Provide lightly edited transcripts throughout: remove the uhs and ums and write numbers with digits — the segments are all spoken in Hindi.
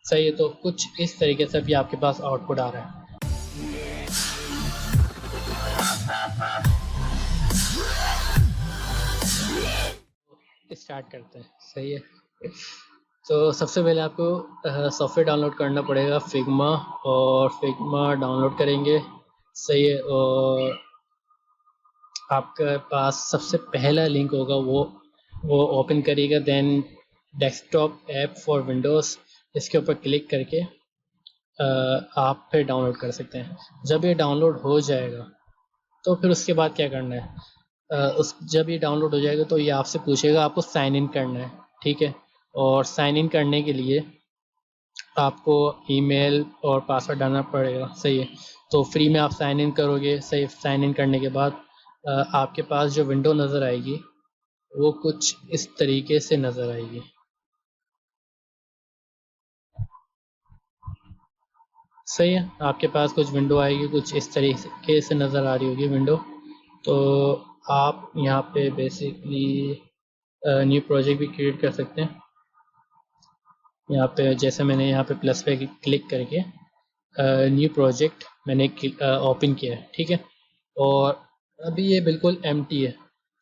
सही है, तो कुछ इस तरीके से भी आपके पास आउटपुट आ रहा है। स्टार्ट करते हैं। सही है, तो सबसे पहले आपको सॉफ्टवेयर डाउनलोड करना पड़ेगा फिग्मा, और फिग्मा डाउनलोड करेंगे। सही है, और आपके पास सबसे पहला लिंक होगा वो ओपन करिएगा। Then desktop app for Windows, इसके ऊपर क्लिक करके आप फिर डाउनलोड कर सकते हैं। जब ये डाउनलोड हो जाएगा तो फिर उसके बाद क्या करना है, जब ये डाउनलोड हो जाएगा तो ये आपसे पूछेगा आपको साइन इन करना है। ठीक है, और साइन इन करने के लिए आपको ईमेल और पासवर्ड डालना पड़ेगा। सही है, तो फ्री में आप साइन इन करोगे। सही, साइन इन करने के बाद आपके पास जो विंडो नज़र आएगी वो कुछ इस तरीके से नज़र आएगी। सही है, आपके पास कुछ विंडो आएगी, कुछ इस तरीके से नज़र आ रही होगी विंडो। तो आप यहाँ पे बेसिकली न्यू प्रोजेक्ट भी क्रिएट कर सकते हैं। यहाँ पे जैसे मैंने यहाँ पे प्लस पे क्लिक करके न्यू प्रोजेक्ट मैंने ओपन किया है। ठीक है, और अभी ये बिल्कुल एम्प्टी है।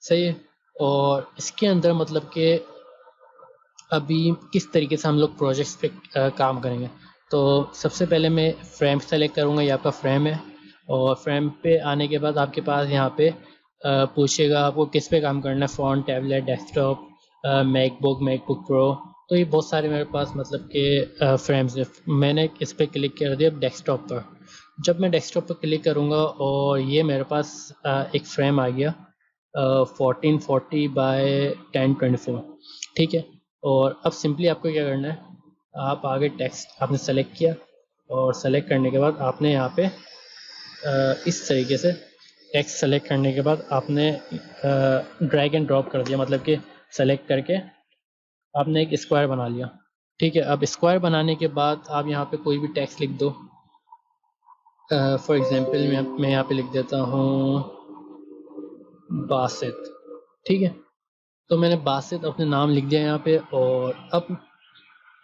सही है, और इसके अंदर मतलब कि अभी किस तरीके से हम लोग प्रोजेक्ट्स पे काम करेंगे। तो सबसे पहले मैं फ्रेम सेलेक्ट करूँगा, ये आपका फ्रेम है। और फ्रेम पे आने के बाद आपके पास यहाँ पे पूछेगा आपको किस पे काम करना है, phone, tablet, desktop, MacBook pro. तो ये बहुत सारे मेरे पास मतलब कि फ्रेम्स है। मैंने इस पर क्लिक कर दिया डेस्कटॉप पर। जब मैं डेस्कटॉप पर क्लिक करूँगा और ये मेरे पास एक फ्रेम आ गया 1440 बाय 1024। ठीक है, और अब सिंपली आपको क्या करना है, आप आगे टेक्स्ट आपने सेलेक्ट किया, और सेलेक्ट करने के बाद आपने यहाँ पे इस तरीके से टेक्स्ट सेलेक्ट करने के बाद आपने ड्रैग एंड ड्रॉप कर दिया, मतलब कि सेलेक्ट करके आपने एक स्क्वायर बना लिया। ठीक है, अब स्क्वायर बनाने के बाद आप यहाँ पे कोई भी टेक्स्ट लिख दो। फॉर एग्जांपल मैं यहाँ पे लिख देता हूँ बासित। ठीक है, तो मैंने बासित अपने नाम लिख दिया यहाँ पे। और अब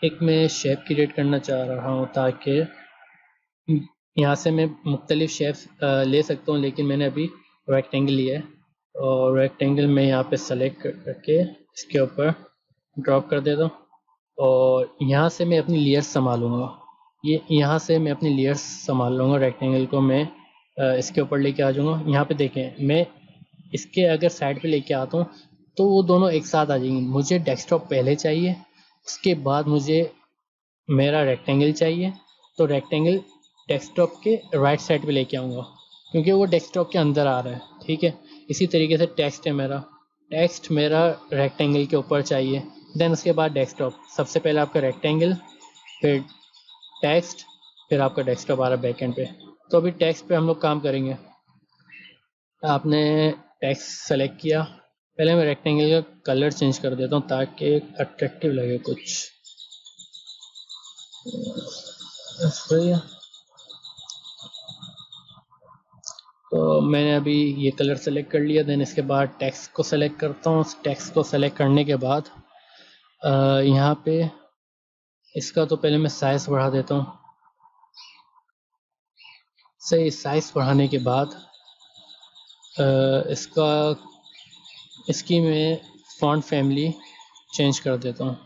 एक मैं शेप क्रिएट करना चाह रहा हूँ ताकि यहाँ से मैं मुख्तलिफ शेप्स ले सकता हूँ, लेकिन मैंने अभी रेक्टेंगल लिया है। और रेक्टेंगल में यहाँ पे सेलेक्ट करके इसके ऊपर ड्रॉप कर देता हूँ, और यहाँ से मैं अपनी लेयर्स संभालूँगा। ये यहाँ से मैं अपनी लेयर्स संभाल लूँगा। रेक्टेंगल को मैं इसके ऊपर लेके आ जाऊँगा। यहाँ पे देखें, मैं इसके अगर साइड पे लेके आता हूँ तो वो दोनों एक साथ आ जाएंगे। मुझे डेस्कटॉप पहले चाहिए, उसके बाद मुझे मेरा रेक्टेंगल चाहिए। तो रेक्टेंगल डेस्कटॉप के राइट साइड पे लेके आऊँगा, क्योंकि वो डेस्कटॉप के अंदर आ रहा है। ठीक है, इसी तरीके से टेक्स्ट है मेरा, टेक्स्ट मेरा रेक्टेंगल के ऊपर चाहिए। देन उसके बाद डेस्कटॉप, सबसे पहले आपका रेक्टेंगल, फिर टेक्स्ट, फिर आपका डेस्कटॉप आ रहा है बैकएंड पे। तो अभी टेक्स्ट पे हम लोग काम करेंगे। आपने टेक्स्ट सेलेक्ट किया, पहले मैं रेक्टेंगल का कलर चेंज कर देता हूँ ताकि अट्रैक्टिव लगे कुछ। सही है, तो मैंने अभी ये कलर सेलेक्ट कर लिया। देन इसके बाद टेक्स्ट को सेलेक्ट करता हूँ। टेक्स्ट को सेलेक्ट करने के बाद यहाँ पे इसका तो पहले मैं साइज़ बढ़ा देता हूँ। सही, साइज़ बढ़ाने के बाद इसकी मैं फॉन्ट फैमिली चेंज कर देता हूँ।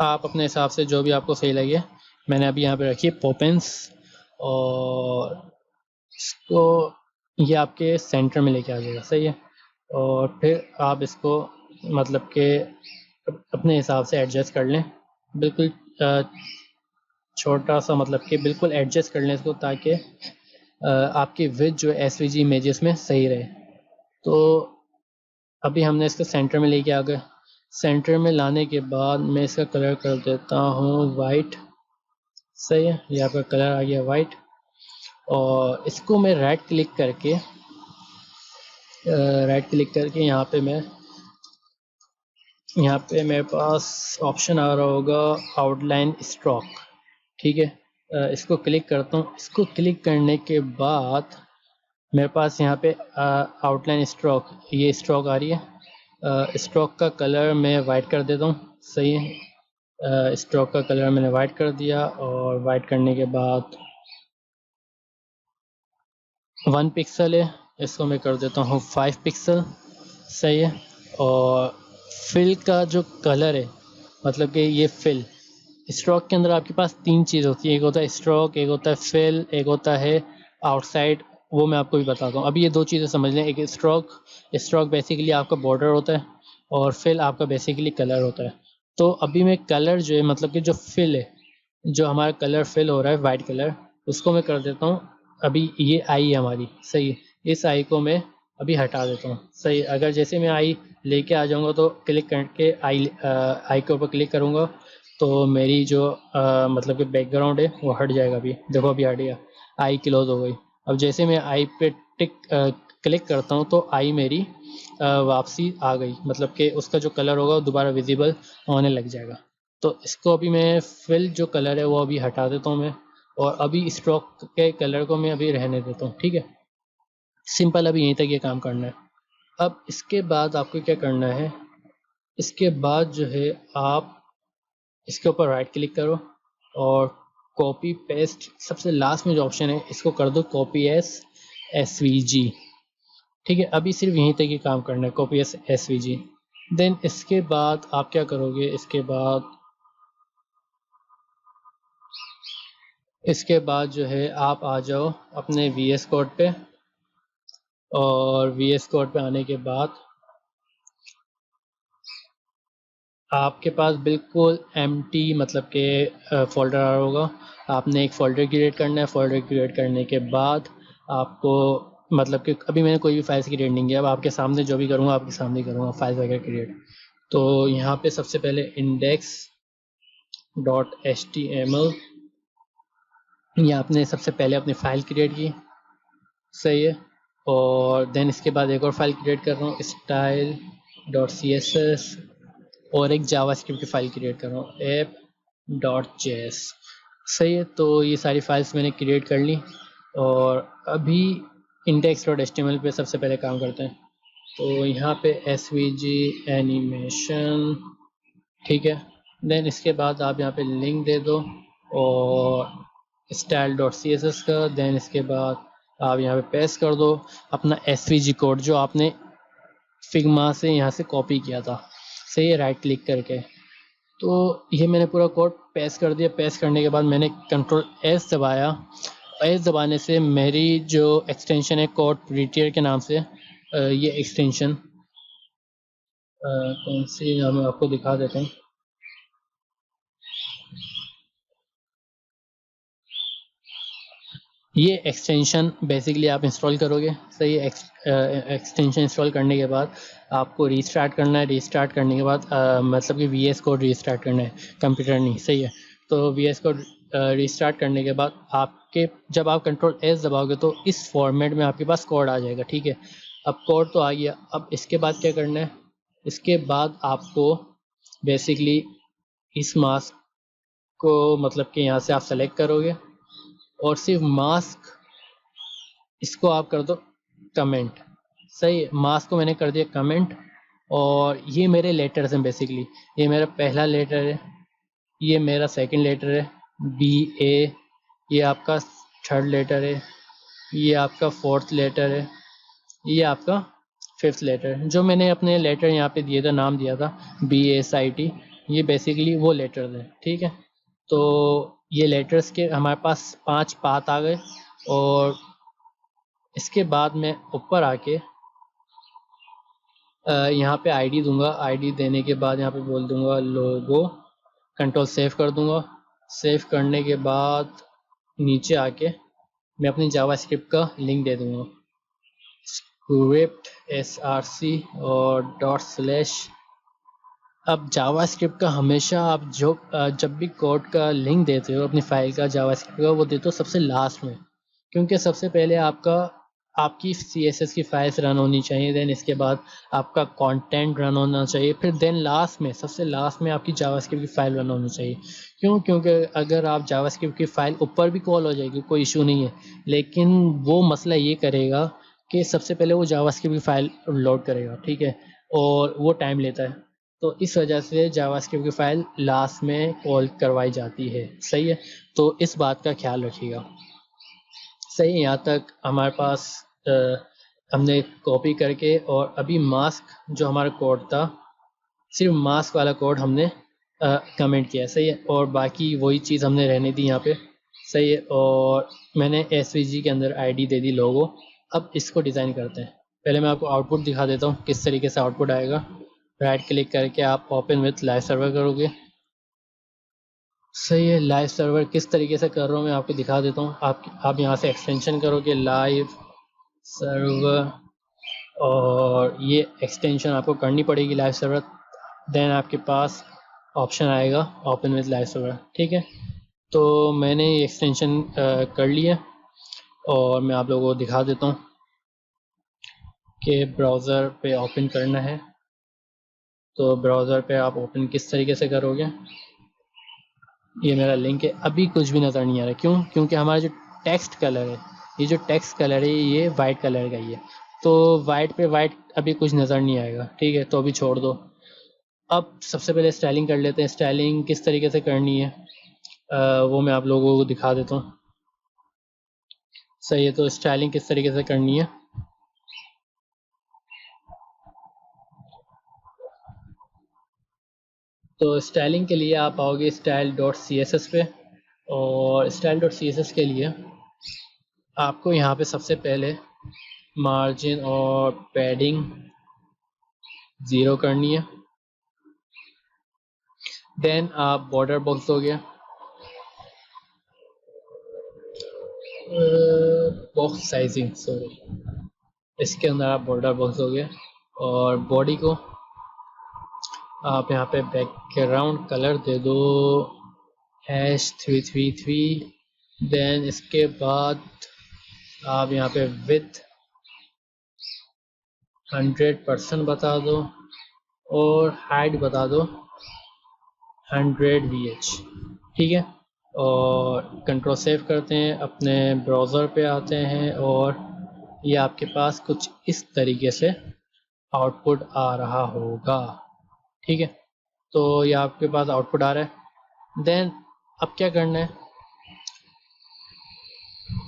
आप अपने हिसाब से जो भी आपको सही लगे। मैंने अभी यहाँ पे रखी है पोपेंस, और इसको ये आपके सेंटर में लेके आ जाएगा। सही है, और फिर आप इसको मतलब कि अपने हिसाब से एडजस्ट कर लें। बिल्कुल छोटा सा, मतलब कि बिल्कुल एडजस्ट कर लें इसको, ताकि आपकी विड्थ जो एसवीजी इमेजेस में सही रहे। तो अभी हमने इसको सेंटर में लेके आ गए। सेंटर में लाने के बाद मैं इसका कलर कर देता हूँ वाइट। सही है, यहाँ पर कलर आ गया वाइट। और इसको मैं राइट क्लिक करके यहाँ पे मेरे पास ऑप्शन आ रहा होगा आउटलाइन स्ट्रोक। ठीक है, इसको क्लिक करता हूँ। इसको क्लिक करने के बाद मेरे पास यहाँ पे आउटलाइन स्ट्रोक, ये स्ट्रोक आ रही है। स्ट्रोक का कलर मैं वाइट कर देता हूँ। सही है। स्ट्रोक का कलर मैंने वाइट कर दिया, और वाइट करने के बाद 1 पिक्सल है, इसको मैं कर देता हूँ 5 पिक्सल। सही है। और फिल का जो कलर है, मतलब कि ये फिल, स्ट्रोक के अंदर आपके पास 3 चीज़ होती है, एक होता है स्ट्रोक, एक होता है फिल, एक होता है आउटसाइड। वो मैं आपको भी बताता हूँ। अभी ये 2 चीज़ें समझ लें। एक स्ट्रोक बेसिकली आपका बॉर्डर होता है, और फिल आपका बेसिकली कलर होता है। तो अभी मैं कलर जो है, मतलब कि जो फिल है, जो हमारा कलर फिल हो रहा है वाइट कलर, उसको मैं कर देता हूँ। अभी ये आई है हमारी, सही है। इस आई को मैं अभी हटा देता हूँ, सही है। अगर जैसे मैं आई लेके आ जाऊँगा तो क्लिक करके आई के ऊपर क्लिक करूँगा तो मेरी जो मतलब कि बैकग्राउंड है वो हट जाएगा। अभी देखो, अभी हट गया, आई क्लोज हो गई। अब जैसे मैं आई पे क्लिक करता हूँ तो आई मेरी वापसी आ गई, मतलब कि उसका जो कलर होगा वो दोबारा विजिबल होने लग जाएगा। तो इसको अभी मैं फिल जो कलर है वो अभी हटा देता हूँ मैं, और अभी स्ट्रोक के कलर को मैं अभी रहने देता हूँ, ठीक है। सिंपल, अभी यहीं तक ये काम करना है। अब इसके बाद आपको क्या करना है, इसके बाद जो है आप इसके ऊपर राइट क्लिक करो, और कॉपी पेस्ट सबसे लास्ट में जो ऑप्शन है इसको कर दो कॉपी एस एसवीजी, ठीक है। अभी सिर्फ यहीं तक ही काम करना है, कॉपी एस एसवीजी। देन इसके बाद आप क्या करोगे, इसके बाद जो है आप आ जाओ अपने VS कोड पे, और VS कोड पे आने के बाद आपके पास बिल्कुल एम्प्टी, मतलब कि फ़ोल्डर आ रहा होगा। आपने एक फ़ोल्डर क्रिएट करना है। फ़ोल्डर क्रिएट करने के बाद आपको, मतलब कि अभी मैंने कोई भी फाइल्स क्रिएट नहीं किया, अब आपके सामने जो भी करूँगा आपके सामने ही करूँगा फाइल्स वगैरह क्रिएट। तो यहाँ पे सबसे पहले index.html, ये आपने सबसे पहले अपनी फ़ाइल क्रिएट की, सही है। और देन इसके बाद एक और फाइल क्रिएट कर रहा हूँ style.css, और एक जावास्क्रिप्ट की फ़ाइल क्रिएट कर रहा हूँ app.js, सही है। तो ये सारी फाइल्स मैंने क्रिएट कर ली, और अभी index.html पे सबसे पहले काम करते हैं। तो यहाँ पे svg एनिमेशन, ठीक है। देन इसके बाद आप यहाँ पे लिंक दे दो, और style.css का। देन इसके बाद आप यहाँ पे पेस्ट कर दो अपना svg कोड जो आपने फिग्मा से यहाँ से कॉपी किया था, सही है, राइट क्लिक करके। तो ये मैंने पूरा कोड पेस्ट कर दिया। पेस्ट करने के बाद मैंने कंट्रोल एस दबाया। एस दबाने से मेरी जो एक्सटेंशन है कोड प्रीटियर के नाम से, ये एक्सटेंशन कौन सी मैं आपको दिखा देता हूँ। ये एक्सटेंशन बेसिकली आप इंस्टॉल करोगे, सही है। एक्सटेंशन इंस्टॉल करने के बाद आपको रीस्टार्ट करना है। रीस्टार्ट करने के बाद मतलब कि VS कोड रीस्टार्ट करना है, कंप्यूटर नहीं, सही है। तो VS कोड रीस्टार्ट करने के बाद आपके, जब आप कंट्रोल एस दबाओगे तो इस फॉर्मेट में आपके पास कोड आ जाएगा, ठीक है। अब कोड तो आ गया। अब इसके बाद क्या करना है, इसके बाद आपको बेसिकली इस मास्क को, मतलब कि यहाँ से आप सेलेक्ट करोगे, और सिर्फ मास्क, इसको आप कर दो कमेंट, सही है। मास्क को मैंने कर दिया कमेंट, और ये मेरे लेटर्स हैं बेसिकली। ये मेरा पहला लेटर है, ये मेरा सेकंड लेटर है BA, ये आपका थर्ड लेटर है, ये आपका फोर्थ लेटर है, ये आपका फिफ्थ लेटर है। जो मैंने अपने लेटर यहाँ पे दिया था, नाम दिया था BASIT, ये बेसिकली वो लेटर्स हैं, ठीक है। तो ये लेटर्स के हमारे पास 5 पाथ आ गए, और इसके बाद मैं ऊपर आके यहाँ पे आईडी दूंगा। आईडी देने के बाद यहाँ पे बोल दूंगा लोगो, कंट्रोल सेव कर दूंगा। सेव करने के बाद नीचे आके मैं अपनी जावास्क्रिप्ट का लिंक दे दूंगा, स्क्रिप्ट src और /। अब जावास्क्रिप्ट का हमेशा आप जब भी कोड का लिंक देते हो अपनी फाइल का, जावास्क्रिप्ट का, वो देते हो सबसे लास्ट में, क्योंकि सबसे पहले आपकी CSS की फाइल्स रन होनी चाहिए। देन इसके बाद आपका कंटेंट रन होना चाहिए, फिर देन लास्ट में, सबसे लास्ट में आपकी जावास्क्रिप्ट की फाइल रन होनी चाहिए। क्यों? क्योंकि अगर आप जावास्क्रिप्ट की फाइल ऊपर भी कॉल हो जाएगी, कोई इशू नहीं है, लेकिन वो मसला ये करेगा कि सबसे पहले वो जावास्क्रिप्ट की फाइल लोड करेगा, ठीक है, और वो टाइम लेता है। तो इस वजह से जावास्क्रिप्ट की फ़ाइल लास्ट में कॉल करवाई जाती है। सही है, तो इस बात का ख्याल रखिएगा। सही है, यहाँ तक हमारे पास हमने कॉपी करके, और अभी मास्क जो हमारा कोड था, सिर्फ मास्क वाला कोड हमने कमेंट किया। सही है, और बाकी वही चीज़ हमने रहने दी यहाँ पे। सही है, और मैंने एसवीजी के अंदर आईडी दे दी लोगो। अब इसको डिज़ाइन करते हैं। पहले मैं आपको आउटपुट दिखा देता हूँ किस तरीके से आउटपुट आएगा। राइट क्लिक करके आप ओपन विथ लाइव सर्वर करोगे। सही है, लाइव सर्वर किस तरीके से कर रहा हूँ मैं आपको दिखा देता हूँ। आप यहाँ से एक्सटेंशन करोगे लाइव सर्वर, और ये एक्सटेंशन आपको करनी पड़ेगी लाइव सर्वर। देन आपके पास ऑप्शन आएगा ओपन विथ लाइव सर्वर। ठीक है, तो मैंने ये एक्सटेंशन कर लिया, और मैं आप लोगों को दिखा देता हूँ कि ब्राउज़र पे ओपन करना है। तो ब्राउज़र पे आप ओपन किस तरीके से करोगे, ये मेरा लिंक है। अभी कुछ भी नज़र नहीं आ रहा, क्यों? क्योंकि हमारा जो टेक्स्ट कलर है, ये जो टेक्स्ट कलर है ये वाइट कलर का ही है, तो वाइट पे वाइट अभी कुछ नज़र नहीं आएगा। ठीक है, तो अभी छोड़ दो। अब सबसे पहले स्टाइलिंग कर लेते हैं। स्टाइलिंग किस तरीके से करनी है वो मैं आप लोगों को दिखा देता हूँ। सही है, तो स्टाइलिंग किस तरीके से करनी है, तो स्टाइलिंग के लिए आप आओगे style.css पे, और style.css के लिए आपको यहाँ पे सबसे पहले मार्जिन और पैडिंग 0 करनी है। देन आप बॉर्डर बॉक्स दोगे, बॉक्स साइजिंग सॉरी, इसके अंदर आप बॉर्डर बॉक्स दोगे, और बॉडी को आप यहाँ पे बैकग्राउंड कलर दे दो #333। देन इसके बाद आप यहाँ पे विथ 100% बता दो, और हाइट बता दो 100 VH। ठीक है, और कंट्रोल सेव करते हैं, अपने ब्राउज़र पे आते हैं, और ये आपके पास कुछ इस तरीके से आउटपुट आ रहा होगा। ठीक है, तो ये आपके पास आउटपुट आ रहा है। देन अब क्या करना है,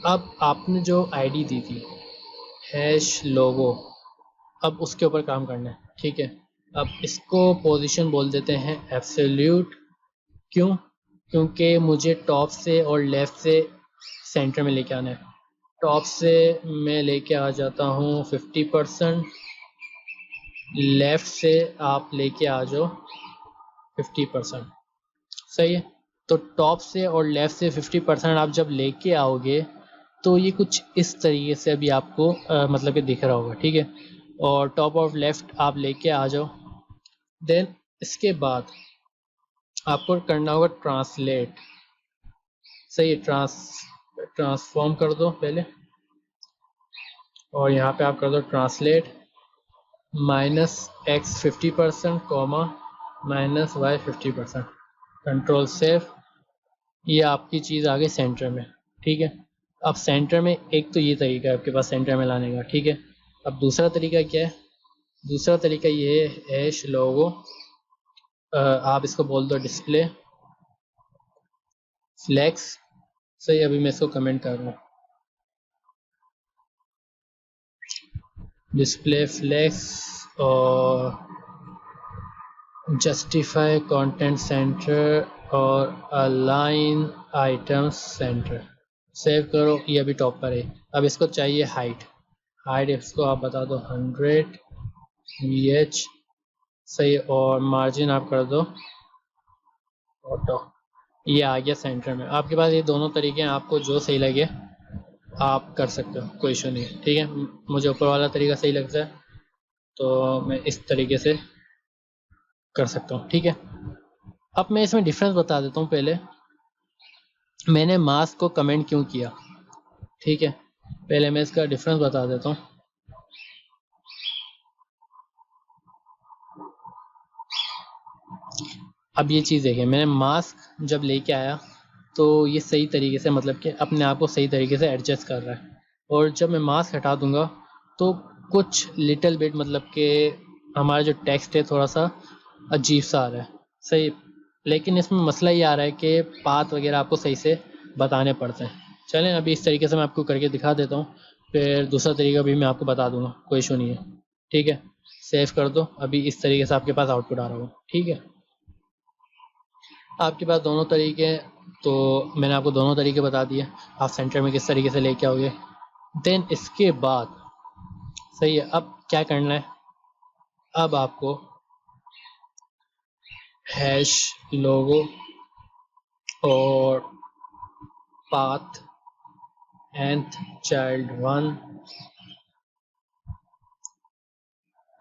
अब आपने जो आईडी दी थी #लोगो, अब उसके ऊपर काम करना है। ठीक है, अब इसको पोजीशन बोल देते हैं एब्सोल्यूट। क्यों? क्योंकि मुझे टॉप से और लेफ़्ट से सेंटर में लेके आना है। टॉप से मैं लेके आ जाता हूँ 50%, लेफ़्ट से आप लेके आ जाओ 50%। सही है, तो टॉप से और लेफ़्ट से 50% आप जब लेके आओगे तो ये कुछ इस तरीके से अभी आपको मतलब कि दिख रहा होगा। ठीक है, और टॉप और लेफ़्ट आप लेके आ जाओ। देन इसके बाद आपको करना होगा ट्रांसलेट। सही है, ट्रांसफॉर्म कर दो पहले, और यहाँ पे आप कर दो translate -x 50%, -y 50%। Control save, ये आपकी चीज़ आ गई सेंटर में। ठीक है, अब सेंटर में एक तो ये तरीका है आपके पास सेंटर में लाने का। ठीक है, अब दूसरा तरीका क्या है? दूसरा तरीका ये है #लोगो, आप इसको बोल दो डिस्प्ले फ्लेक्स। सही, अभी मैं इसको कमेंट कर रहा हूँ, डिस्प्ले फ्लेक्स, और जस्टिफाई कंटेंट सेंटर, और अलाइन आइटम्स सेंटर। सेव करो, ये अभी टॉप पर है। अब इसको चाहिए हाइट इसको आप बता दो 100 VH। सही, और मार्जिन आप कर दो ऑटो। ये आ गया सेंटर में। आपके पास ये दोनों तरीके हैं, आपको जो सही लगे आप कर सकते हो, कोई इशू नहीं। ठीक है, मुझे ऊपर वाला तरीका सही लगता है तो मैं इस तरीके से कर सकता हूँ। ठीक है, अब मैं इसमें डिफरेंस बता देता हूँ। पहले मैंने मास्क को कमेंट क्यों किया, ठीक है, पहले मैं इसका डिफरेंस बता देता हूँ। अब ये चीज़ देखिए, मैंने मास्क जब लेके आया तो ये सही तरीके से मतलब कि अपने आप को सही तरीके से एडजस्ट कर रहा है, और जब मैं मास्क हटा दूंगा तो कुछ लिटिल बिट मतलब कि हमारा जो टेक्स्ट है थोड़ा सा अजीब सा आ रहा है। सही, लेकिन इसमें मसला ये आ रहा है कि पाथ वगैरह आपको सही से बताने पड़ते हैं। चलें अभी इस तरीके से मैं आपको करके दिखा देता हूँ, फिर दूसरा तरीका भी मैं आपको बता दूंगा, कोई इशू नहीं है। ठीक है, सेव कर दो। अभी इस तरीके से आपके पास आउटपुट आ रहा हो। ठीक है, आपके पास दोनों तरीके हैं, तो मैंने आपको दोनों तरीके बता दिए। आप सेंटर में किस तरीके से लेके आओगे। देन इसके बाद सही है, अब क्या करना है, अब आपको हैश लोगो और पाथ nth चाइल्ड 1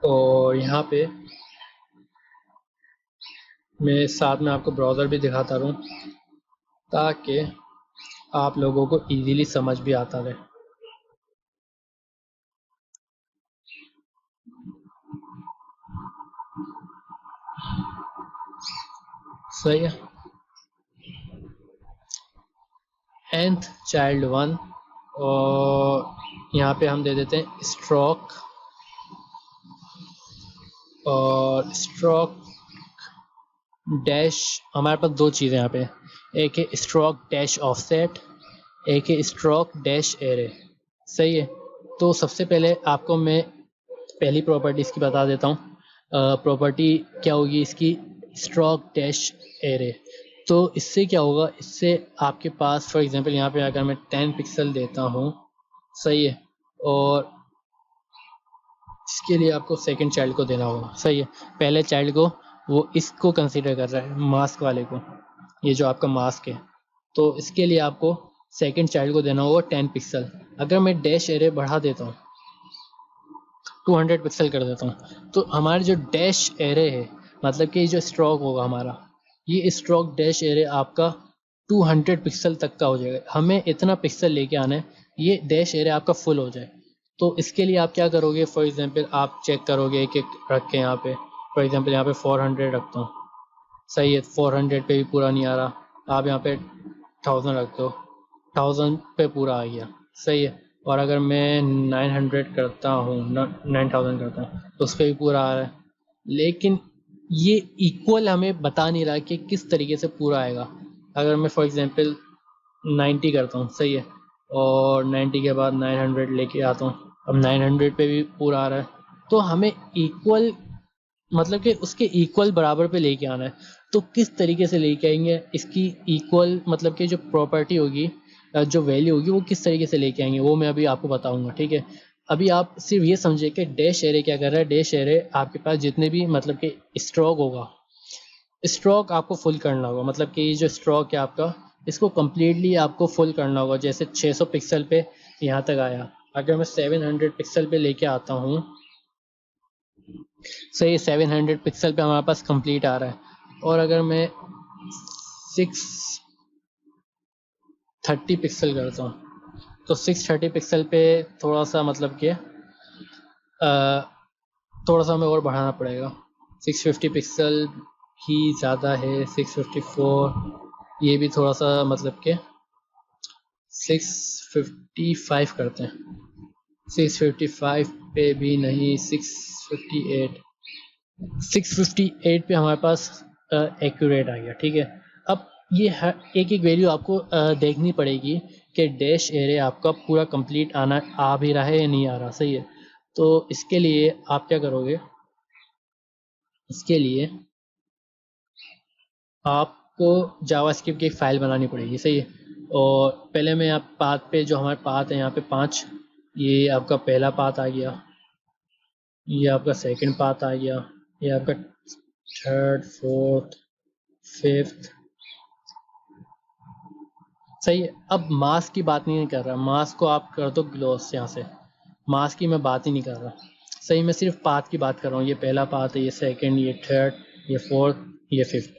और यहाँ पे मैं साथ में आपको ब्राउज़र भी दिखाता रहूँ ताकि आप लोगों को इजीली समझ भी आता रहे। सही है, nth चाइल्ड 1 और यहाँ पे हम दे देते हैं स्ट्रोक, और स्ट्रोक डैश। हमारे पास दो चीज़ें यहाँ पे, एक है स्ट्रोक डैश ऑफसेट, एक है स्ट्रोक डैश एरे। सही है, तो सबसे पहले आपको मैं पहली प्रॉपर्टी इसकी बता देता हूँ। प्रॉपर्टी क्या होगी इसकी, स्ट्रोक डैश एरे। तो इससे क्या होगा, इससे आपके पास फॉर एग्जांपल यहाँ पे अगर मैं 10 पिक्सल देता हूँ, सही है, और इसके लिए आपको सेकंड चाइल्ड को देना होगा। सही है, पहले चाइल्ड को वो इसको कंसीडर कर रहा है, मास्क वाले को, ये जो आपका मास्क है, तो इसके लिए आपको सेकंड चाइल्ड को देना होगा 10 पिक्सल। अगर मैं डैश एरे बढ़ा देता हूँ, 200 पिक्सल कर देता हूँ, तो हमारे जो डैश एरे है, मतलब कि जो स्ट्रोक होगा हमारा, ये स्ट्रोक डैश एरे आपका 200 पिक्सल तक का हो जाएगा। हमें इतना पिक्सल लेके आना है ये डैश एरे आपका फुल हो जाए। तो इसके लिए आप क्या करोगे, फॉर एग्जांपल आप चेक करोगे एक एक रख के, यहाँ पे फॉर एग्जांपल यहाँ पे 400 रखता हूँ, सही है, 400 पे भी पूरा नहीं आ रहा। आप यहाँ पे 1000 रख दो, 1000 पे पूरा आ गया। सही है, और अगर मैं 900 करता हूँ, 9000 करता हूँ, तो उस पर भी पूरा आ रहा है। लेकिन ये इक्वल हमें बता नहीं रहा कि किस तरीके से पूरा आएगा। अगर मैं फॉर एग्जांपल 90 करता हूँ, सही है, और 90 के बाद 900 लेके आता हूँ, अब 900 पे भी पूरा आ रहा है, तो हमें इक्वल मतलब कि उसके इक्वल बराबर पे लेके आना है। तो किस तरीके से लेके आएंगे इसकी इक्वल, मतलब कि जो प्रॉपर्टी होगी, जो वैल्यू होगी, वो किस तरीके से लेके आएंगे वो मैं अभी आपको बताऊंगा। ठीक है, अभी आप सिर्फ ये समझिए कि डैश एरे क्या कर रहा है। डैश एरे आपके पास जितने भी मतलब कि स्ट्रोक होगा, स्ट्रोक आपको फुल करना होगा, मतलब कि ये जो स्ट्रोक है आपका, इसको कम्प्लीटली आपको फुल करना होगा। जैसे 600 पिक्सल पे यहाँ तक आया, अगर मैं 700 पिक्सल पे लेके आता हूँ, सो ये 700 पिक्सल पे हमारे पास कंप्लीट आ रहा है। और अगर मैं 630 पिक्सल करता हूँ, तो 630 पिक्सल पे थोड़ा सा मतलब कि थोड़ा सा हमें और बढ़ाना पड़ेगा। 650 पिक्सल ही ज़्यादा है, 654, ये भी थोड़ा सा मतलब कि 655 करते हैं। 655 पे भी नहीं, 658, 658 पे हमारे पास एक्यूरेट आ गया। ठीक है, अब ये एक एक वैल्यू आपको देखनी पड़ेगी कि डैश एरे आपका पूरा कंप्लीट आ भी रहा है या नहीं आ रहा। सही है, तो इसके लिए आप क्या करोगे, इसके लिए आपको जावास्क्रिप्ट की एक फ़ाइल बनानी पड़ेगी। सही है, और पहले मैं आप पाथ पे, जो हमारे पाथ है यहाँ पे 5, ये आपका पहला पाथ आ गया, ये आपका सेकंड पाथ आ गया, ये आपका थर्ड, फोर्थ, फिफ्थ। सही है, अब मास्क की बात नहीं कर रहा, मास्क को आप कर दो ग्लोस यहाँ से, मास्क की मैं बात ही नहीं कर रहा। सही, मैं सिर्फ पाथ की बात कर रहा हूँ। ये पहला पाथ है, ये सेकंड, ये थर्ड, ये फोर्थ, ये फिफ्थ।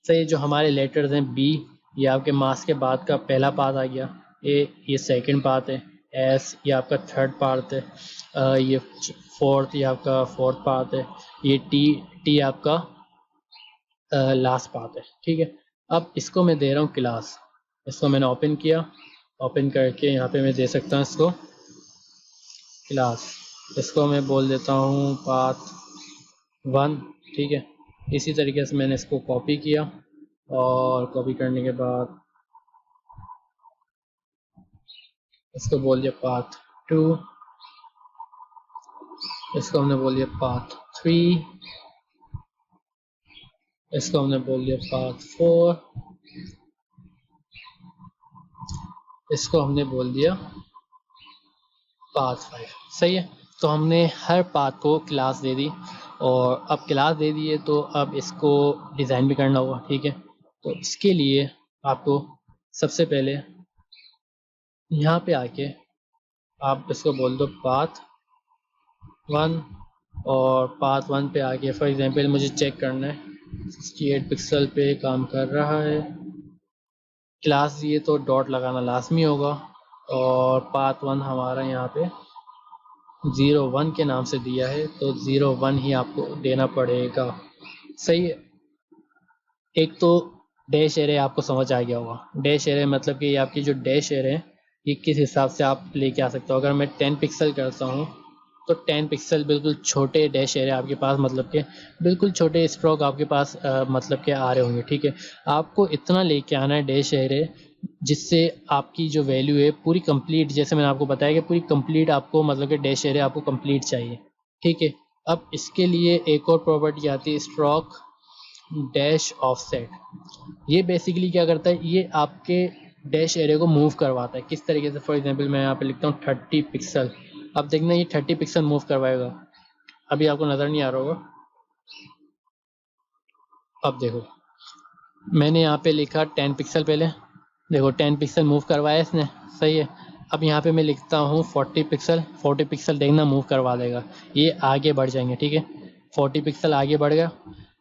सही, जो हमारे लेटर्स हैं बी, ये आपके मास्क के बाद का पहला पाथ आ गया। ए, ये सेकंड पाथ है। एस, ये आपका थर्ड पाथ है। ये फोर्थ, ये आपका फोर्थ पाथ है। ये टी, टी आपका लास्ट पाथ है। ठीक है, अब इसको मैं दे रहा हूँ क्लास, इसको मैंने ओपन किया, ओपन करके यहाँ पे मैं दे सकता हूँ इसको क्लास, इसको मैं बोल देता हूँ पाथ 1। ठीक है, इसी तरीके से मैंने इसको कॉपी किया और कॉपी करने के बाद इसको बोल दिया पाथ 2, इसको हमने बोल दिया पाथ 3, इसको हमने बोल दिया पाथ 4, इसको हमने बोल दिया पाथ 5। सही है, तो हमने हर पाथ को क्लास दे दी और अब क्लास दे दी है तो अब इसको डिज़ाइन भी करना होगा। ठीक है, तो इसके लिए आपको सबसे पहले यहाँ पे आके आप इसको बोल दो पाथ 1 और पाथ 1 पे आके फॉर एग्जांपल मुझे चेक करना है 68 पिक्सल पे काम कर रहा है, क्लास दिए तो डॉट लगाना लाजमी होगा और पाथ 1 हमारा यहाँ पे 01 के नाम से दिया है तो 01 ही आपको देना पड़ेगा। सही है, एक तो डैश एरे आपको समझ आ गया होगा। डैश एरे मतलब कि आपकी जो डैश एरे है ये किस हिसाब से आप लेके आ सकते हो। अगर मैं 10 पिक्सल करता हूँ तो 10 पिक्सल बिल्कुल छोटे डैश एरे आपके पास, मतलब के बिल्कुल छोटे स्ट्रोक आपके पास मतलब के आ रहे होंगे। ठीक है, आपको इतना लेके आना है डैश एरे जिससे आपकी जो वैल्यू है पूरी कंप्लीट, जैसे मैंने आपको बताया कि पूरी कंप्लीट आपको मतलब कि डैश एरे आपको कंप्लीट चाहिए। ठीक है, अब इसके लिए एक और प्रॉपर्टी आती है स्ट्रोक डैश ऑफसेट। ये बेसिकली क्या करता है, ये आपके डैश एरे को मूव करवाता है। किस तरीके से, फॉर एग्जांपल मैं यहाँ पे लिखता हूँ 30 पिक्सल। अब देखना ये 30 पिक्सल मूव करवाएगा, अभी आपको नज़र नहीं आ रहा होगा। अब देखो मैंने यहाँ पे लिखा 10 पिक्सल, पहले देखो 10 पिक्सल मूव करवाया इसने। सही है, अब यहाँ पे मैं लिखता हूँ 40 पिक्सल। 40 पिक्सल देखना मूव करवा देगा, ये आगे बढ़ जाएंगे। ठीक है, 40 पिक्सल आगे बढ़ गया।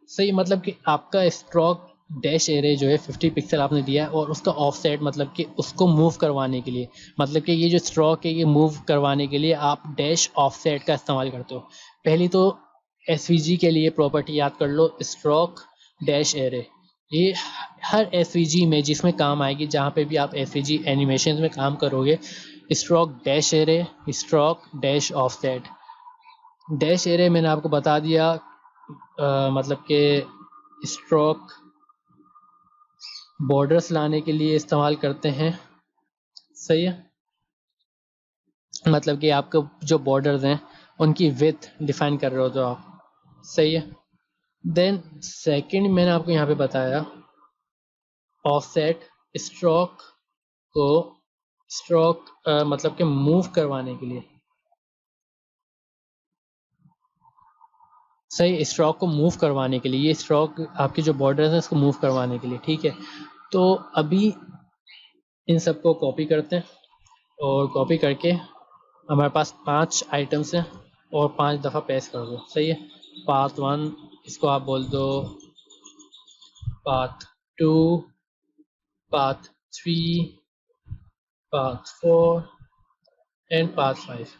सही, मतलब कि आपका स्ट्रोक डैश एरे जो है 50 पिक्सल आपने दिया है और उसका ऑफसेट मतलब कि उसको मूव करवाने के लिए, मतलब कि ये जो स्ट्रोक है ये मूव करवाने के लिए आप डैश ऑफसेट का इस्तेमाल करते हो। पहली तो एसवीजी के लिए प्रॉपर्टी याद कर लो, स्ट्रोक डैश एरे। ये हर एसवीजी में जिसमें काम आएगी, जहाँ पे भी आप एसवीजी एनिमेशन में काम करोगे, stroke dash array, stroke dash offset. Dash array मैंने आपको बता दिया मतलब कि स्ट्रोक बॉर्डर्स लाने के लिए इस्तेमाल करते हैं। सही है, मतलब कि आपके जो बॉर्डर्स हैं उनकी विड्थ डिफाइन कर रहे हो तो आप। सही है, देन सेकंड मैंने आपको यहाँ पे बताया ऑफसेट स्ट्रोक को, स्ट्रोक मतलब कि मूव करवाने के लिए। सही, स्ट्रोक को मूव करवाने के लिए, ये स्ट्रोक आपके जो बॉर्डर्स हैं इसको मूव करवाने के लिए। ठीक है, तो अभी इन सबको कॉपी करते हैं और कॉपी करके हमारे पास 5 आइटम्स हैं और 5 दफ़ा पेस्ट कर दो। सही है, पाथ 1 इसको आप बोल दो path 2, path 3, path 4 and path 5।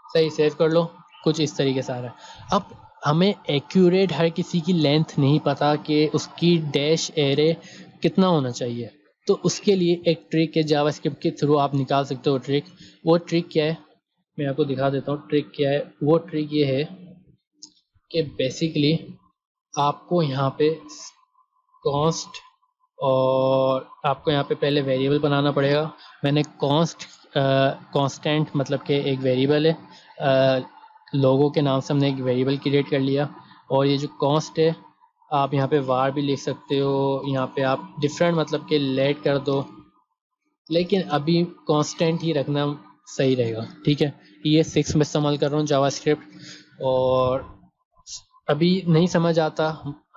सही, सेव कर लो। कुछ इस तरीके से आ रहा है। अब हमें एक्यूरेट हर किसी की लेंथ नहीं पता कि उसकी डैश एरे कितना होना चाहिए, तो उसके लिए एक ट्रिक है जावास्क्रिप्ट के थ्रू आप निकाल सकते हो ट्रिक। वो ट्रिक क्या है, मैं आपको दिखा देता हूँ ट्रिक क्या है। वो ट्रिक ये है कि बेसिकली आपको यहाँ पे कॉस्ट, और आपको यहाँ पे पहले वेरिएबल बनाना पड़ेगा। मैंने कांस्टेंट मतलब कि एक वेरिएबल है, लोगों के नाम से हमने एक वेरिएबल क्रिएट कर लिया। और ये जो कॉस्ट है आप यहाँ पे वार भी लिख सकते हो, यहाँ पे आप डिफरेंट मतलब कि लेट कर दो, लेकिन अभी कांस्टेंट ही रखना सही रहेगा। ठीक है, ये 6 में इस्तेमाल कर रहा हूँ जावास्क्रिप्ट। और अभी नहीं समझ आता,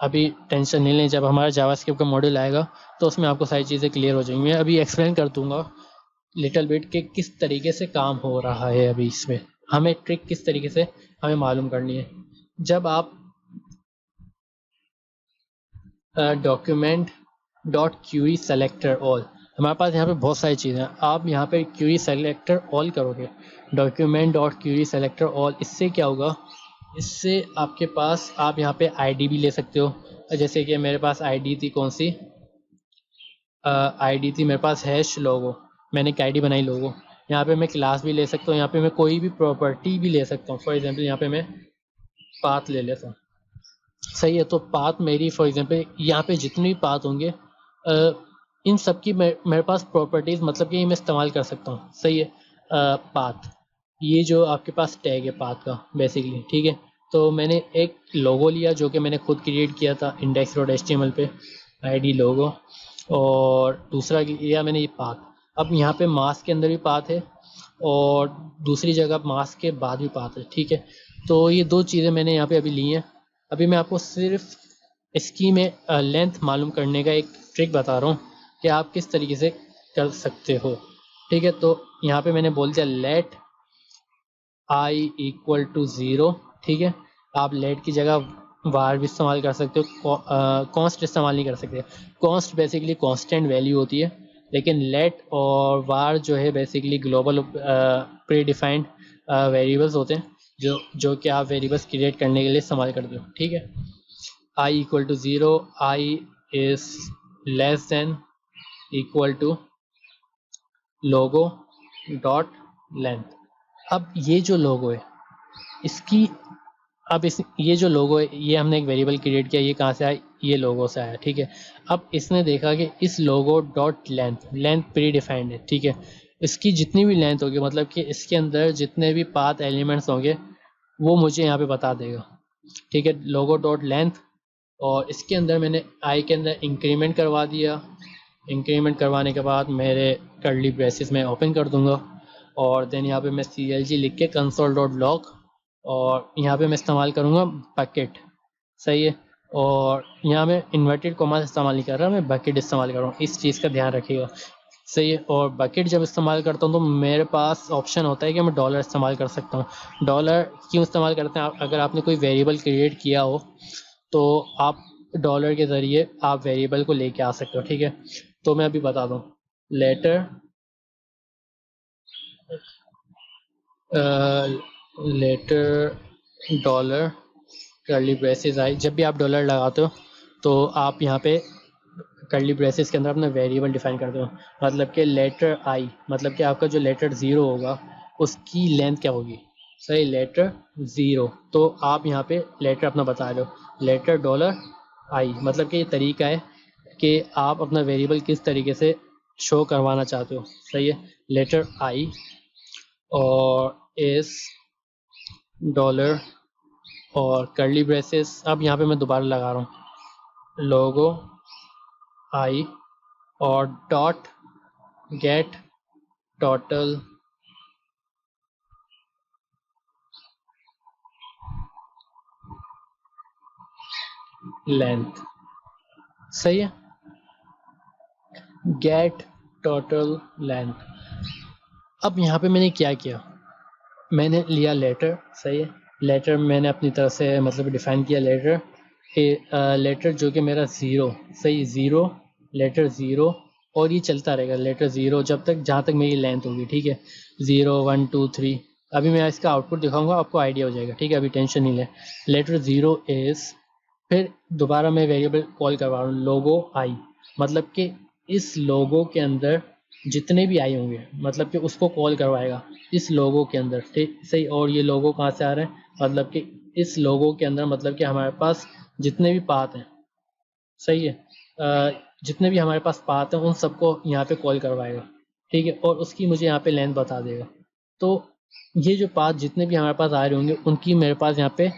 अभी टेंशन नहीं लें, जब हमारा जावास्क्रिप्ट का मॉड्यूल आएगा तो उसमें आपको सारी चीज़ें क्लियर हो जाएंगी। मैं अभी एक्सप्लेन कर दूंगा लिटिल बिट के किस तरीके से काम हो रहा है। अभी इसमें हमें ट्रिक किस तरीके से हमें मालूम करनी है। जब आप document dot Curie selector all, हमारे पास यहाँ पे बहुत सारी चीज़ें हैं, आप यहाँ पे क्यूरी सेलेक्टर ऑल करोगे, document dot Curie selector all, इससे क्या होगा, इससे आपके पास आप यहाँ पे आईडी भी ले सकते हो। जैसे कि मेरे पास आईडी थी, कौन सी आईडी थी मेरे पास, हैश लोगो, मैंने एक आईडी बनाई लोगो। यहाँ पे मैं क्लास भी ले सकता हूँ, यहाँ पे मैं कोई भी प्रॉपर्टी भी ले सकता हूँ। फॉर एग्जांपल यहाँ पे मैं पाथ ले लेता हूँ। सही है। तो पाथ मेरी फॉर एग्जांपल यहाँ पे जितने भी पाथ होंगे इन सब की मेरे पास प्रॉपर्टीज़ मतलब कि मैं इस्तेमाल कर सकता हूँ। सही है। पाथ ये जो आपके पास टैग है पाथ का बेसिकली, ठीक है। तो मैंने एक लोगो लिया जो कि मैंने खुद क्रिएट किया था index.html पे, आईडी लोगो, और दूसरा लिया मैंने ये पाथ। अब यहाँ पे मास्क के अंदर भी पाथ है और दूसरी जगह मास्क के बाद भी पाथ है, ठीक है। तो ये दो चीज़ें मैंने यहाँ पे अभी ली हैं। अभी मैं आपको सिर्फ इसकी में लेंथ मालूम करने का एक ट्रिक बता रहा हूँ कि आप किस तरीके से कर सकते हो, ठीक है। तो यहाँ पे मैंने बोल दिया let I equal to zero, ठीक है। आप लेट की जगह वार भी इस्तेमाल कर सकते हो, कॉन्स्ट इस्तेमाल नहीं कर सकते। कॉन्स्ट बेसिकली कांस्टेंट वैल्यू होती है, लेकिन लेट और वार जो है basically global pre defined variables होते हैं जो कि आप वेरिएबल्स क्रिएट करने के लिए इस्तेमाल करते हो, ठीक है। I equal to zero, I is less than equal to logo dot length. अब ये जो लोगो है इसकी, अब इस ये जो लोगो है ये हमने एक वेरिएबल क्रिएट किया, ये कहाँ से आया, ये लोगो से आया, ठीक है। अब इसने देखा कि इस लोगो dot length, length pre defined है, ठीक है। इसकी जितनी भी लेंथ होगी मतलब कि इसके अंदर जितने भी पाथ एलिमेंट्स होंगे वो मुझे यहाँ पे बता देगा, ठीक है। लोगो डॉट लेंथ, और इसके अंदर मैंने आई के अंदर इंक्रीमेंट करवा दिया। इंक्रीमेंट करवाने के बाद मेरे कर्ली ब्रेसेस में ओपन कर दूंगा, और देन यहाँ पे मैं CLG लिख के कंसोल डॉट लॉग, और यहाँ पे मैं इस्तेमाल करूँगा बकेट, सही है। और यहाँ मैं इन्वर्टेड कॉमा इस्तेमाल नहीं कर रहा, मैं बकेट इस्तेमाल कर रहा हूँ, इस चीज़ का ध्यान रखिएगा, सही है। और बकेट जब इस्तेमाल करता हूँ तो मेरे पास ऑप्शन होता है कि मैं डॉलर इस्तेमाल कर सकता हूँ। डॉलर क्यों इस्तेमाल करते हैं, अगर आपने कोई वेरिएबल क्रिएट किया हो तो आप डॉलर के ज़रिए आप वेरिएबल को लेके आ सकते हो, ठीक है। तो मैं अभी बता दूँ, letter letter dollar curly braces I, जब भी आप डॉलर लगाते हो तो आप यहाँ पे कर्ली ब्रेसेस के अंदर अपना वेरिएबल डिफाइन करते हो। मतलब कि लेटर आई मतलब कि आपका जो लेटर ज़ीरो होगा उसकी लेंथ क्या होगी, सही, लेटर ज़ीरो। तो आप यहाँ पे लेटर अपना बता रहे हो, लेटर डॉलर आई, मतलब कि ये तरीका है कि आप अपना वेरिएबल किस तरीके से शो करवाना चाहते हो, सही है। लेटर आई और इस डॉलर और कर्ली ब्रेसेस, अब यहाँ पे मैं दोबारा लगा रहा हूँ, लोगो आई और डॉट गेट टोटल लेंथ, सही है, गेट टोटल लेंथ। अब यहाँ पे मैंने क्या किया, मैंने लिया लेटर, सही है। लेटर मैंने अपनी तरफ से मतलब डिफाइन किया लेटर, लेटर जो कि मेरा ज़ीरो, सही, ज़ीरो, लेटर ज़ीरो, और ये चलता रहेगा लेटर ज़ीरो जब तक जहाँ तक मेरी लेंथ होगी, ठीक है। 0 1 2 3, अभी मैं इसका आउटपुट दिखाऊंगा, आपको आइडिया हो जाएगा, ठीक है। अभी टेंशन नहीं ले। लेटर ज़ीरो इज़, फिर दोबारा मैं वेरिएबल कॉल करवा रहा हूँ लोगो आई, मतलब कि इस लोगो के अंदर जितने भी आई होंगे मतलब कि उसको कॉल करवाएगा इस लोगो के अंदर, ठीक, सही। और ये लोगो कहाँ से आ रहे हैं, मतलब कि इस लोगो के अंदर मतलब कि हमारे पास जितने भी पाथ हैं, सही है, जितने भी हमारे पास पाथ हैं उन सबको यहाँ पे कॉल करवाएगा, ठीक है। और उसकी मुझे यहाँ पे लेंथ बता देगा। तो ये जो पाथ जितने भी हमारे पास आ रहे होंगे उनकी मेरे पास यहाँ पे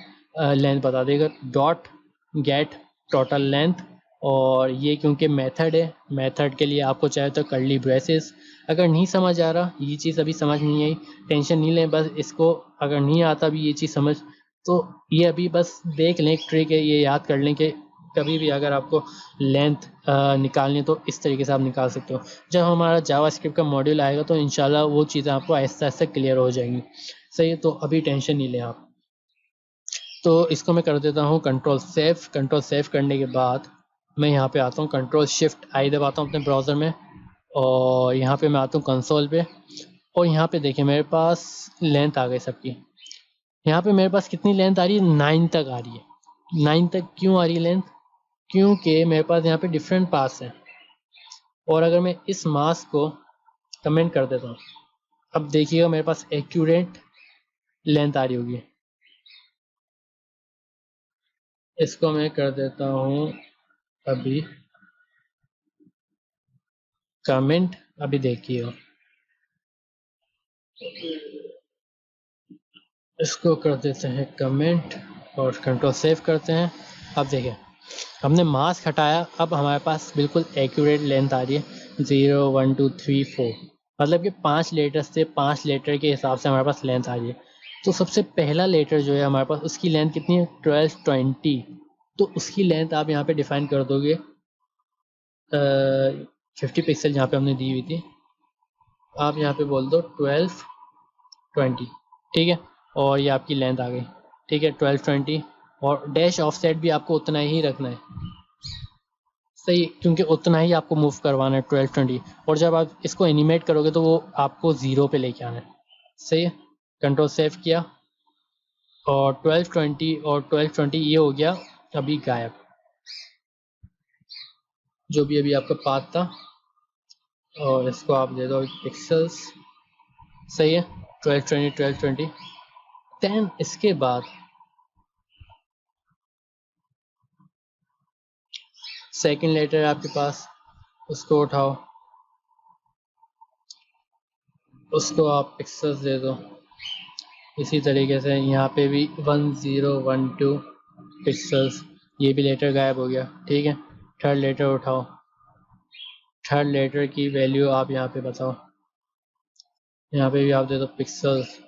लेंथ बता देगा, डॉट गेट टोटल लेंथ। और ये क्योंकि मेथड है, मेथड के लिए आपको चाहे तो कर्ली ब्रेसेस, अगर नहीं समझ आ रहा, ये चीज़ अभी समझ नहीं आई, टेंशन नहीं लें, बस इसको अगर नहीं आता भी ये चीज़ समझ, तो ये अभी बस देख लें, एक ट्रिक है, ये याद कर लें कि कभी भी अगर आपको लेंथ निकालनी है तो इस तरीके से आप निकाल सकते हो। जब हमारा जावास्क्रिप्ट का मॉड्यूल आएगा तो इंशाल्लाह वो चीज़ें आपको आहिस्ता आहिस्ता क्लियर हो जाएंगी, सही है। तो अभी टेंशन नहीं लें आप। तो इसको मैं कर देता हूँ कंट्रोल सेव। कंट्रोल सेव करने के बाद मैं यहाँ पे आता हूँ, कंट्रोल शिफ्ट आई दबाता हूँ अपने ब्राउज़र में, और यहाँ पे मैं आता हूँ कंसोल पे, और यहाँ पे देखिए मेरे पास लेंथ आ गई सबकी। यहाँ पे मेरे पास कितनी लेंथ आ रही है, 9 तक आ रही है। 9 तक क्यों आ रही है लेंथ, क्योंकि मेरे पास यहाँ पे डिफरेंट पास हैं। और अगर मैं इस मास को कमेंट कर देता हूँ, अब देखिएगा मेरे पास एक्यूरेट लेंथ आ रही होगी, इसको मैं कर देता हूँ अभी कमेंट। अभी देखिए, इसको कर देते हैं कमेंट और कंट्रोल सेव करते हैं। अब देखिए, हमने मास्क हटाया, अब हमारे पास बिल्कुल एक्यूरेट लेंथ आ रही है 0 1 2 3 4, मतलब कि 5 लेटर से 5 लेटर के हिसाब से हमारे पास लेंथ आ रही है। तो सबसे पहला लेटर जो है हमारे पास, उसकी लेंथ कितनी है 1220। तो उसकी लेंथ आप यहाँ पे डिफाइन कर दोगे 50 पिक्सल जहाँ पे हमने दी हुई थी, आप यहाँ पे बोल दो 1220, ठीक है। और ये आपकी लेंथ आ गई, ठीक है 1220। और डैश ऑफसेट भी आपको उतना ही रखना है, सही, क्योंकि उतना ही आपको मूव करवाना है 1220। और जब आप इसको एनिमेट करोगे तो वो आपको 0 पे लेके आना है, सही है। कंट्रोल सेव किया और 1220 और 1220 ये हो गया अभी गायब, जो भी अभी आपका पाथ था। और इसको आप दे दो पिक्सल्स, सही है 1220 1220। देन इसके बाद सेकंड लेटर है आपके पास, उसको उठाओ, उसको आप पिक्सल्स दे दो। इसी तरीके से यहाँ पे भी 1012 पिक्सल्स, ये भी लेटर गायब हो गया, ठीक है। थर्ड लेटर उठाओ, थर्ड लेटर की वैल्यू आप यहाँ पे बताओ, यहाँ पे भी आप दे दो पिक्सल्स,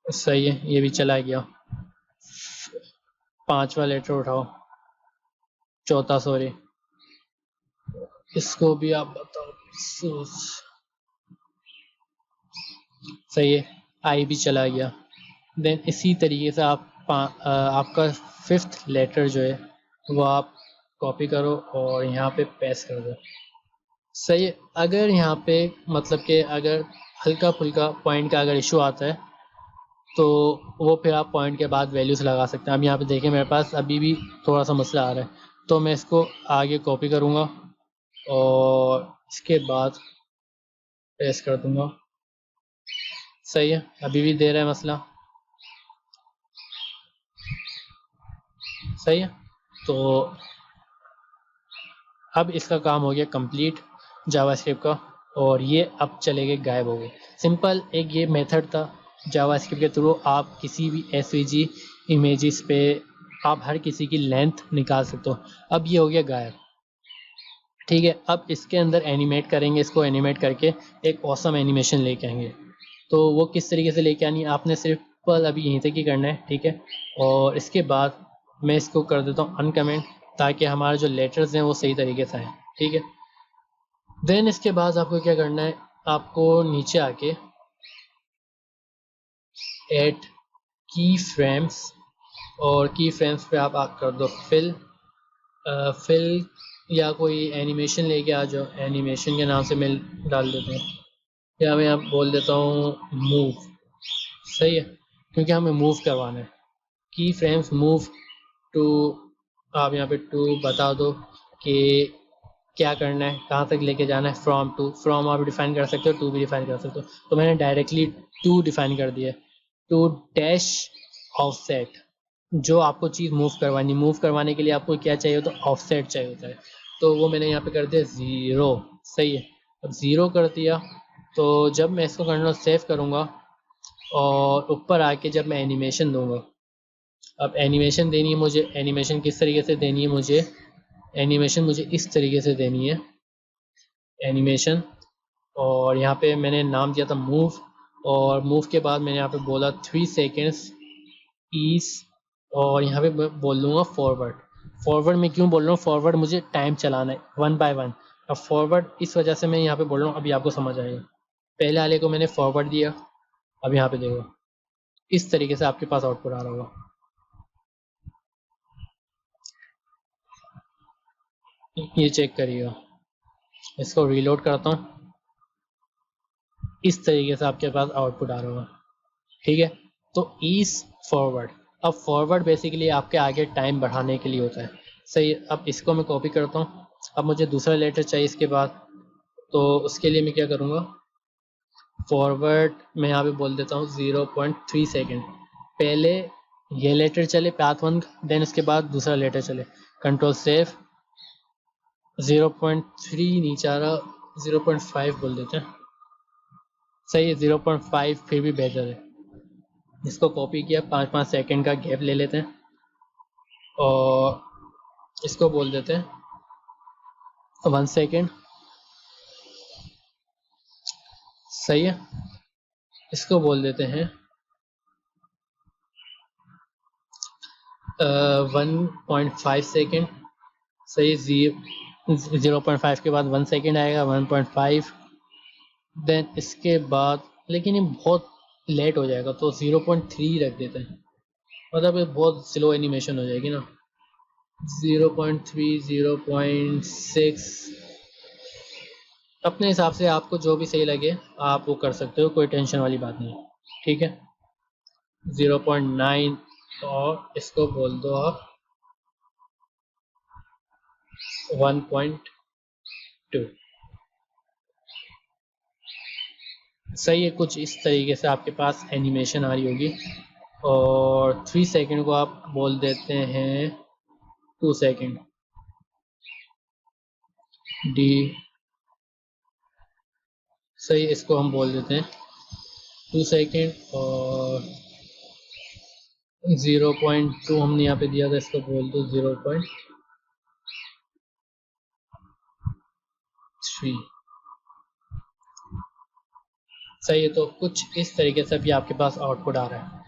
सही है, ये भी चला गया। पांचवा लेटर उठाओ, चौथा सॉरी, इसको भी आप बताओ पिक्सल्स, सही है, आई भी चला गया। देन इसी तरीके से आपका फिफ्थ लेटर जो है वो आप कॉपी करो और यहाँ पे पेस्ट कर दो, सही है। अगर यहाँ पे मतलब कि अगर हल्का फुल्का पॉइंट का अगर इशू आता है तो वो फिर आप पॉइंट के बाद वैल्यूज लगा सकते हैं। अब यहाँ पे देखिए मेरे पास अभी भी थोड़ा सा मसला आ रहा है, तो मैं इसको आगे कॉपी करूँगा और इसके बाद पेस्ट कर दूँगा, सही है। अभी भी दे रहा है मसला, सही है। तो अब इसका काम हो गया कंप्लीट जावास्क्रिप्ट का, और ये अब चले गए गायब हो गए। सिंपल एक ये मेथड था जावास्क्रिप्ट के थ्रू आप किसी भी एसवीजी इमेजेस पे आप हर किसी की लेंथ निकाल सकते हो। अब ये हो गया गायब, ठीक है। अब इसके अंदर एनिमेट करेंगे, इसको एनिमेट करके एक ऑसम एनिमेशन लेके आएंगे। तो वो किस तरीके से लेके आनी है, आपने सिंपल अभी यहीं तक ही करना है, ठीक है। और इसके बाद मैं इसको कर देता हूँ अनकमेंट, ताकि हमारे जो लेटर्स हैं वो सही तरीके से आए, ठीक है। देन इसके बाद आपको क्या करना है, आपको नीचे आके ऐड की फ्रेम्स, और की फ्रेम्स पे आप कर दो फिल, फिल या कोई एनिमेशन लेके आ जाओ, एनिमेशन के नाम से मैं डाल देता हूँ, या मैं यहाँ बोल देता हूँ मूव, सही है, क्योंकि हमें मूव करवाना है। की फ्रेम्स मूव टू, आप यहाँ पे टू बता दो कि क्या करना है, कहाँ तक लेके जाना है। फ्रॉम टू, फ्रॉम आप डिफाइन कर सकते हो, टू भी डिफाइन कर सकते हो, तो मैंने डायरेक्टली टू डिफाइन कर दिया है। टू डैश ऑफसेट, जो आपको चीज़ मूव करवाने के लिए आपको क्या चाहिए होता है, ऑफसेट चाहिए होता है। तो वो मैंने यहाँ पे कर दिया 0, सही है। अब 0 कर दिया, तो जब मैं इसको कंट्रोल सेव करूँगा और ऊपर आके जब मैं एनिमेशन दूंगा, अब एनिमेशन देनी है मुझे, एनिमेशन किस तरीके से देनी है मुझे, एनिमेशन मुझे इस तरीके से देनी है एनिमेशन। और यहाँ पे मैंने नाम दिया था मूव, और मूव के बाद मैंने यहाँ पे बोला 3 सेकेंड्स ईज, और यहाँ पे मैं बोल दूँगा फॉरवर्ड। फॉरवर्ड में क्यों बोल रहा हूँ, फॉरवर्ड मुझे टाइम चलाना है 1 बाय 1। अब फॉरवर्ड इस वजह से मैं यहाँ पे बोल रहा हूँ, अभी आपको समझ आएगा। पहले वाले को मैंने फॉरवर्ड दिया, अब यहाँ पे देखो इस तरीके से आपके पास आउटपुट आ रहा होगा, ये चेक करिएगा। इसको रीलोड करता हूँ, इस तरीके से आपके पास आउटपुट आ रहा होगा, ठीक है। तो ईज फॉरवर्ड, अब फॉरवर्ड बेसिकली आपके आगे टाइम बढ़ाने के लिए होता है, सही। अब इसको मैं कॉपी करता हूँ, अब मुझे दूसरा लेटर चाहिए इसके बाद, तो उसके लिए मैं क्या करूँगा, फॉरवर्ड मैं यहाँ पे बोल देता हूँ 0.3 सेकेंड। पहले ये लेटर चले पाथ 1, देन उसके बाद दूसरा लेटर चले, कंट्रोल सेव। 0.3 नीचे आ रहा, 0.5 बोल देते हैं, सही है। 0.5 फिर भी बेहतर है। इसको कॉपी किया, 5-5 सेकंड का गैप ले लेते हैं और इसको बोल देते हैं 1 सेकंड, सही है। इसको बोल देते हैं 1.5 सेकंड, सही। 0.5 के बाद 1 सेकंड आएगा, 1.5। देन इसके बाद, लेकिन ये बहुत लेट हो जाएगा तो 0.3 रख देते हैं, मतलब ये बहुत स्लो एनिमेशन हो जाएगी ना। 0.3, 0.6, अपने हिसाब से आपको जो भी सही लगे आप वो कर सकते हो, कोई टेंशन वाली बात नहीं है, ठीक है। 0.9 और इसको बोल दो आप 1.2, सही है। कुछ इस तरीके से आपके पास एनिमेशन आ रही होगी। और 3 सेकंड को आप बोल देते हैं 2 सेकंड, डी, सही। इसको हम बोल देते हैं 2 सेकंड और 0.2 हमने यहाँ पे दिया था, इसको बोल दो 0.3, सही है। तो कुछ इस तरीके से भी आपके पास आउटपुट आ रहा है।